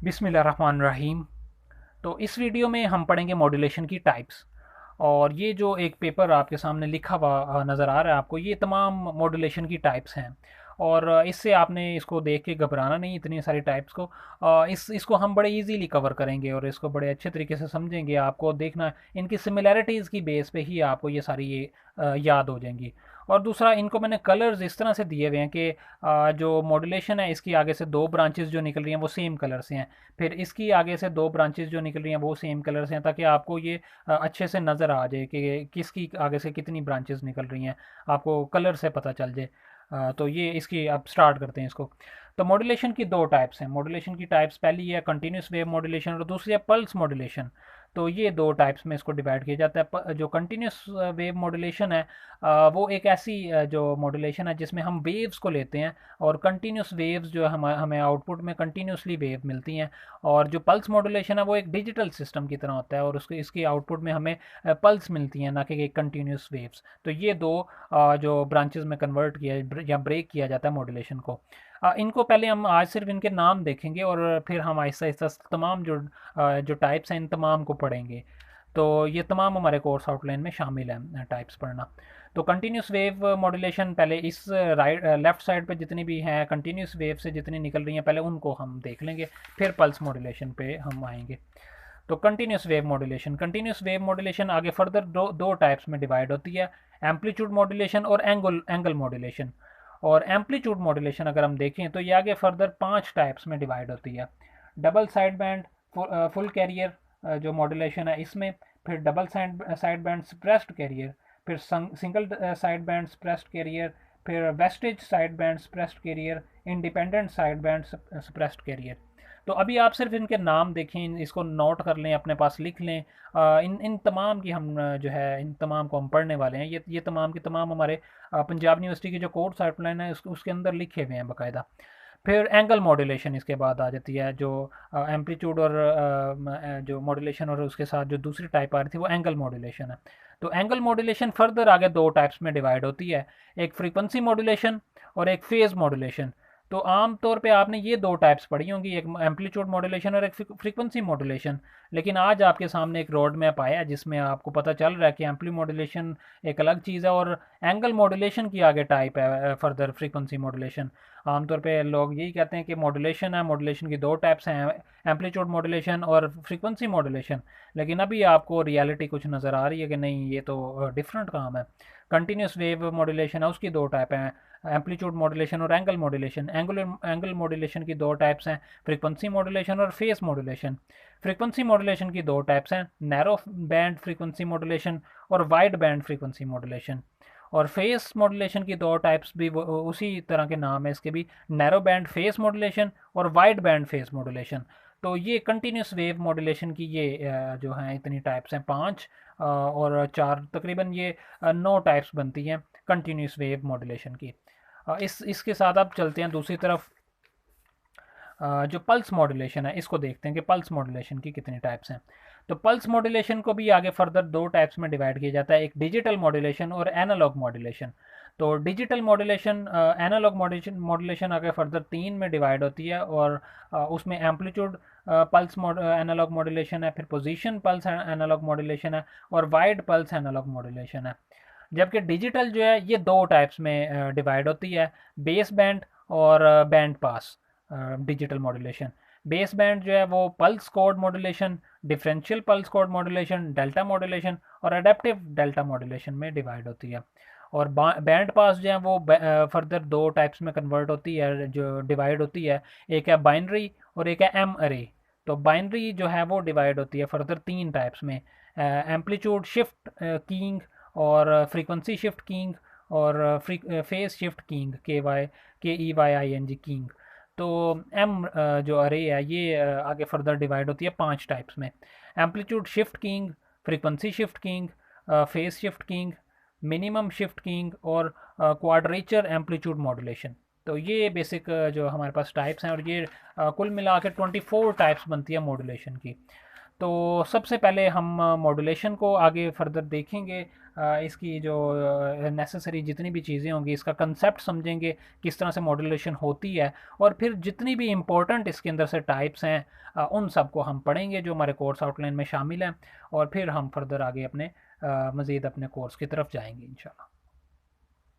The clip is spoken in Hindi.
बिस्मिल्लाहिर्रहमानिर्रहीम। तो इस वीडियो में हम पढ़ेंगे मॉड्यूलेशन की टाइप्स। और ये जो एक पेपर आपके सामने लिखा हुआ नज़र आ रहा है आपको, ये तमाम मॉड्यूलेशन की टाइप्स हैं। और इससे आपने इसको देख के घबराना नहीं, इतनी सारी टाइप्स को। इसको हम बड़े इजीली कवर करेंगे और इसको बड़े अच्छे तरीके से समझेंगे। आपको देखना इनकी सिमिलैरिटीज़ की बेस पे ही आपको ये सारी ये याद हो जाएंगी। और दूसरा, इनको मैंने कलर्स इस तरह से दिए हुए हैं कि जो मॉड्यूलेशन है इसकी आगे से दो ब्रांचेस जो निकल रही हैं वो सेम कलर से हैं। फिर इसकी आगे से दो ब्रांचेस जो निकल रही हैं वो सेम कलर से हैं, ताकि आपको ये अच्छे से नज़र आ जाए कि किसकी आगे से कितनी ब्रांचेस निकल रही हैं, आपको कलर से पता चल जाए। तो ये इसकी अब स्टार्ट करते हैं इसको। तो मॉड्यूलेशन की दो टाइप्स हैं। मॉड्यूलेशन की टाइप्स, पहली है कंटिन्यूस वेव मॉड्यूलेशन और दूसरी है पल्स मॉड्यूलेशन। तो ये दो टाइप्स में इसको डिवाइड किया जाता है। जो कंटिन्यूस वेव मॉड्यूलेशन है वो एक ऐसी जो मॉड्यूलेशन है जिसमें हम वेव्स को लेते हैं, और कंटिन्यूस वेव्स जो है हमें आउटपुट में कंटिन्यूसली वेव मिलती हैं। और जो पल्स मॉड्यूलेशन है वो एक डिजिटल सिस्टम की तरह होता है, और उसके इसकी आउटपुट में हमें पल्स मिलती हैं, ना कि कंटिन्यूस वेव्स। तो ये दो जो ब्रांचेस में कन्वर्ट किया या ब्रेक किया जाता है मॉड्यूलेशन को। इनको पहले हम आज सिर्फ इनके नाम देखेंगे, और फिर हम आहिस्ता आहिस्ता तमाम जो टाइप्स हैं इन तमाम को पढ़ेंगे। तो ये तमाम हमारे कोर्स आउटलाइन में शामिल है टाइप्स पढ़ना। तो कंटिन्यूस वेव मॉड्यूलेशन, पहले इस लेफ़्ट साइड पे जितनी भी हैं कंटिन्यूस वेव से जितनी निकल रही हैं पहले उनको हम देख लेंगे, फिर पल्स मॉड्यूलेशन पे हम आएंगे। तो कंटिन्यूस वेव मॉड्यूलेशन आगे फर्दर दो टाइप्स में डिवाइड होती है, एम्पलीट्यूड मॉड्यूलेशन और एंगल मॉड्यूलेशन। और एम्पलीट्यूड मॉड्यूलेशन अगर हम देखें तो ये आगे फर्दर 5 टाइप्स में डिवाइड होती है। Double side band full carrier जो मॉड्यूलेशन है इसमें, फिर double side band suppressed carrier, फिर single side band suppressed carrier, फिर vestigial side band suppressed carrier, independent side band suppressed carrier. तो अभी आप सिर्फ इनके नाम देखें, इसको नोट कर लें, अपने पास लिख लें। इन इन तमाम की हम जो है इन तमाम को हम पढ़ने वाले हैं। ये तमाम की तमाम हमारे पंजाब यूनिवर्सिटी की जो कोर्स आउटलाइन है उसके अंदर लिखे हुए हैं बाकायदा। फिर एंगल मॉड्यूलेशन इसके बाद आ जाती है, जो एम्पलीट्यूड और जो मॉड्यूलेशन और उसके साथ जो दूसरी टाइप आ रही थी वो एंगल मॉड्यूलेशन है। तो एंगल मॉड्यूलेशन फर्दर आगे दो टाइप्स में डिवाइड होती है, एक फ्रीक्वेंसी मॉड्यूलेशन और एक फेज़ मॉड्यूलेशन। तो आम तौर पे आपने ये दो टाइप्स पढ़ी होंगी, एक एम्पलीट्यूड मॉड्यूलेशन और एक फ्रीक्वेंसी मॉड्यूलेशन। लेकिन आज आपके सामने एक रोड मैप आया है जिसमें आपको पता चल रहा है कि एम्पली मॉड्यूलेशन एक अलग चीज़ है और एंगल मॉड्यूलेशन की आगे टाइप है फर्दर फ्रीक्वेंसी मॉड्यूलेशन। आमतौर पे लोग यही कहते हैं कि मॉड्यूलेशन है, मॉड्यूलेशन की दो टाइप्स हैं, एम्पलीट्यूड मॉड्यूलेशन और फ्रीक्वेंसी मॉड्यूलेशन। लेकिन अभी आपको रियलिटी कुछ नज़र आ रही है कि नहीं, ये तो डिफरेंट काम है। कंटिन्यूस वेव मॉड्यूलेशन है, उसकी दो टाइप हैं, एम्पलीट्यूड मॉड्यूलेशन और एंगल मॉड्यूलेशन। एंगल मॉड्यूलेशन की दो टाइप्स हैं, फ्रीक्वेंसी मॉड्यूलेशन और फेस मॉड्यूलेशन। फ्रीक्वेंसी मॉड्यूलेशन की दो टाइप्स हैं, नैरो बैंड फ्रीक्वेंसी मॉड्यूलेशन और वाइड बैंड फ्रीक्वेंसी मॉड्यूलेशन। और फेस मॉड्यूलेशन की दो टाइप्स भी उसी तरह के नाम है इसके भी, नैरो बैंड फेस मॉड्यूलेशन और वाइड बैंड फेस मॉड्यूलेशन। तो ये कंटिन्यूस वेव मॉड्यूलेशन की ये जो हैं इतनी टाइप्स हैं, 5 और 4 तकरीबन ये 9 टाइप्स बनती हैं कंटिन्यूस वेव मॉड्यूलेशन की। इसके साथ आप चलते हैं दूसरी तरफ। जो पल्स मॉड्यूलेशन है इसको देखते हैं कि पल्स मॉड्यूलेशन की कितनी टाइप्स हैं। तो पल्स मॉड्यूलेशन को भी आगे फर्दर दो टाइप्स में डिवाइड किया जाता है, एक डिजिटल मॉड्यूलेशन और एनालॉग मॉड्यूलेशन। तो डिजिटल मॉड्यूलेशन एनालॉग मॉड्यूलेशन आगे फर्दर 3 में डिवाइड होती है, और उसमें एम्पलीट्यूड पल्स एनालॉग मॉड्यूलेशन है, फिर पोजीशन पल्स एनालॉग मॉड्यूलेशन है, और वाइड पल्स एनालॉग मॉड्यूलेशन है। जबकि डिजिटल जो है ये दो टाइप्स में डिवाइड होती है, बेस बैंड और band pass digital modulation. Base band जो है वो pulse code modulation, differential pulse code modulation, delta modulation और अडेप्टिव डेल्टा मॉड्यूलेशन में डिवाइड होती है। और बैंड पास जो है वो फर्दर दो टाइप्स में कन्वर्ट होती है, जो डिवाइड होती है, एक है बाइनरी और एक है एम अरे। तो बाइनरी जो है वो डिवाइड होती है फर्दर 3 टाइप्स में, एम्पलीट्यूड शिफ्ट कीइंग और फ्रीक्वेंसी शिफ्ट कीइंग और phase shift keying, KEYING keying. तो एम जो अरे है ये आगे फर्दर डिवाइड होती है 5 टाइप्स में, amplitude shift keying, frequency shift keying, phase shift keying, minimum shift keying और क्वाड्रेचर एम्पलीट्यूड मॉड्यूलेशन। तो ये बेसिक जो हमारे पास टाइप्स हैं, और ये कुल मिला के 24 टाइप्स बनती है मॉड्यूलेशन की। तो सबसे पहले हम मॉड्यूलेशन को आगे फर्दर देखेंगे। इसकी जो नेसेसरी जितनी भी चीज़ें होंगी, इसका कंसेप्ट समझेंगे, किस तरह से मॉड्यूलेशन होती है, और फिर जितनी भी इम्पोर्टेंट इसके अंदर से टाइप्स हैं उन सब को हम पढ़ेंगे जो हमारे कोर्स आउटलाइन में शामिल हैं, और फिर हम फर्दर आगे अपने मज़ीद अपने कोर्स की तरफ जाएंगे इंशाल्लाह।